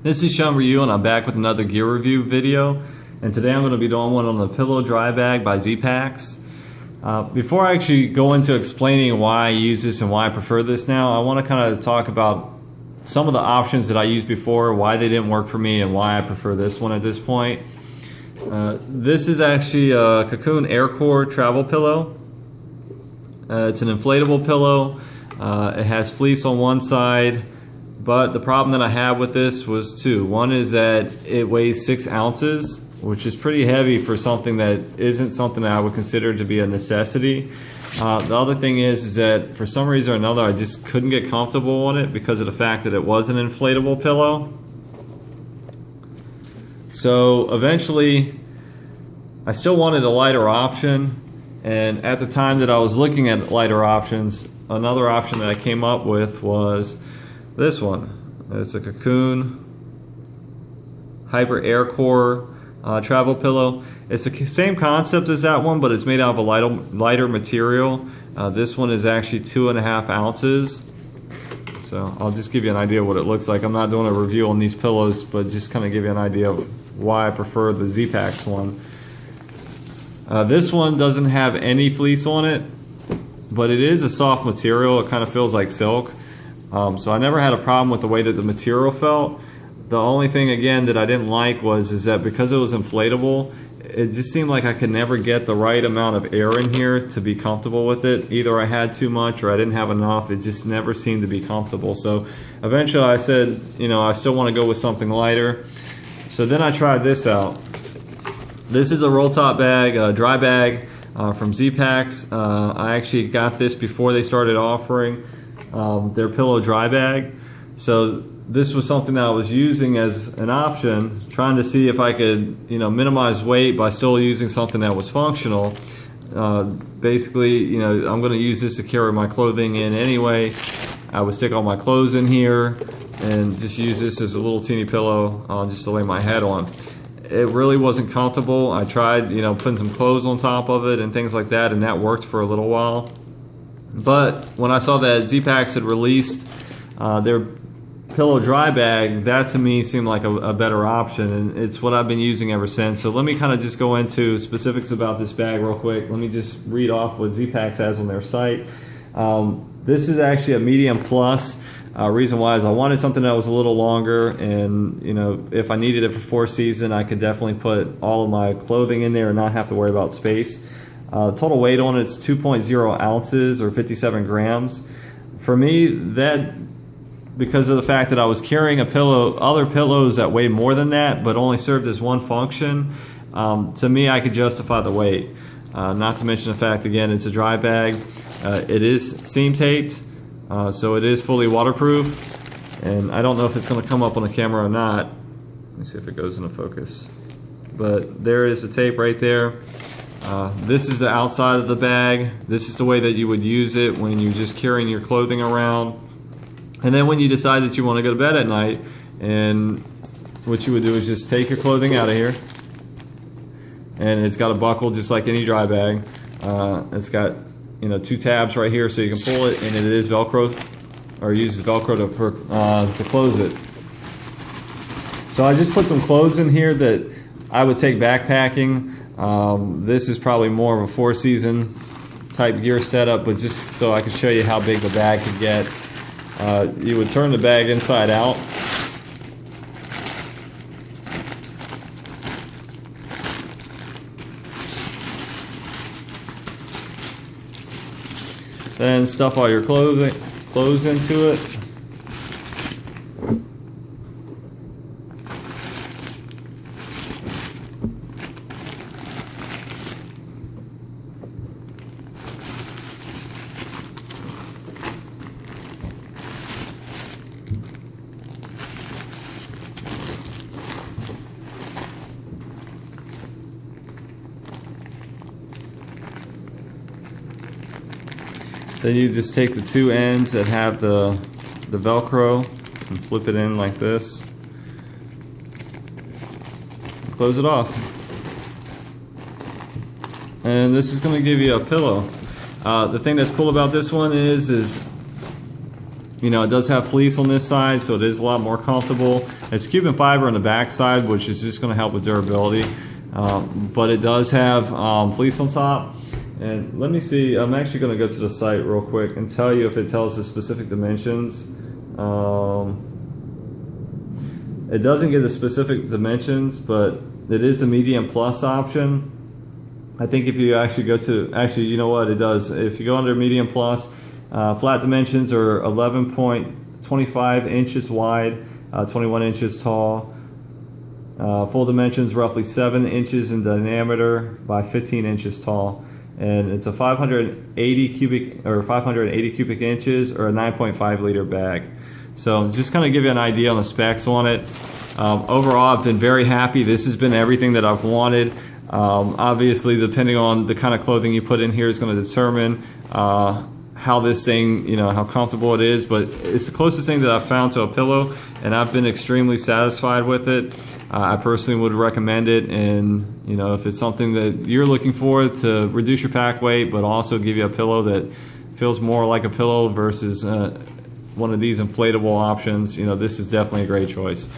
This is Sean Ryu and I'm back with another gear review video, and today I'm going to be doing one on the pillow dry bag by Zpacks. Before I actually go into explaining why I use this and why I prefer this now, I want to kind of talk about some of the options that I used before, why they didn't work for me, and why I prefer this one at this point. This is actually a Cocoon Aircore travel pillow. It's an inflatable pillow. It has fleece on one side. But the problem that I had with this was two. One is that it weighs 6 ounces, which is pretty heavy for something that isn't something that I would consider to be a necessity. The other thing is that for some reason or another I just couldn't get comfortable on it because of the fact that it was an inflatable pillow. So eventually I still wanted a lighter option, and at the time that I was looking at lighter options, another option that I came up with was this one. It's a Cocoon Hyper Aircore travel pillow. It's the same concept as that one, but it's made out of a lighter material. This one is actually 2.5 ounces. So I'll just give you an idea of what it looks like. I'm not doing a review on these pillows, but just kind of give you an idea of why I prefer the Zpacks one. This one doesn't have any fleece on it, but it is a soft material. It kind of feels like silk. So I never had a problem with the way that the material felt. The only thing again that I didn't like was that because it was inflatable, it just seemed like I could never get the right amount of air in here to be comfortable with it. Either I had too much or I didn't have enough. It just never seemed to be comfortable. So eventually I said, you know, I still want to go with something lighter. So then I tried this out. This is a roll top bag, dry bag from Zpacks. I actually got this before they started offering their pillow dry bag. So this was something that I was using as an option, trying to see if I could, you know, minimize weight by still using something that was functional. Basically, you know, I'm going to use this to carry my clothing in anyway. I would stick all my clothes in here and just use this as a little teeny pillow just to lay my head on. It really wasn't comfortable. I tried, you know, putting some clothes on top of it and things like that, and that worked for a little while. But when I saw that Zpacks had released their pillow dry bag, that to me seemed like a better option, and it's what I've been using ever since. So let me kind of just go into specifics about this bag real quick. Let me just read off what Zpacks has on their site. This is actually a medium plus. Reason why is I wanted something that was a little longer, and you know, if I needed it for 4th season, I could definitely put all of my clothing in there and not have to worry about space. Total weight on it is 2.0 ounces or 57 grams. For me, that, because of the fact that I was carrying a pillow, other pillows that weigh more than that but only served as one function, to me I could justify the weight. Not to mention the fact, again, it's a dry bag. It is seam taped, so it is fully waterproof, and I don't know if it's going to come up on the camera or not. Let me see if it goes into focus. But there is the tape right there. This is the outside of the bag. This is the way that you would use it when you're just carrying your clothing around. And then when you decide that you want to go to bed at night, and what you would do is just take your clothing out of here, and it's got a buckle just like any dry bag. It's got, you know, 2 tabs right here so you can pull it, and it is Velcro, or uses Velcro to close it. So I just put some clothes in here that I would take backpacking. This is probably more of a 4-season type gear setup, but just so I can show you how big the bag could get. You would turn the bag inside out. Then stuff all your clothes into it. Then you just take the 2 ends that have the Velcro and flip it in like this. And close it off. And this is going to give you a pillow. The thing that's cool about this one is You know, it does have fleece on this side, so it is a lot more comfortable. It's Cuban fiber on the back side, which is just going to help with durability. But it does have fleece on top. And let me see, I'm actually going to go to the site real quick and tell you if it tells the specific dimensions. It doesn't give the specific dimensions, but it is the medium plus option. I think if you actually go to, actually, you know what, it does. If you go under medium plus, flat dimensions are 11.25 inches wide, 21 inches tall. Full dimensions roughly 7 inches in diameter by 15 inches tall. And it's a 580 cubic inches or a 9.5 liter bag. So just kind of give you an idea on the specs on it. Overall, I've been very happy. This has been everything that I've wanted. Obviously, depending on the kind of clothing you put in here is going to determine how this thing, you know, how comfortable it is. But it's the closest thing that I've found to a pillow, and I've been extremely satisfied with it. I personally would recommend it, and you know, if it's something that you're looking for to reduce your pack weight, but also give you a pillow that feels more like a pillow versus one of these inflatable options, you know, this is definitely a great choice.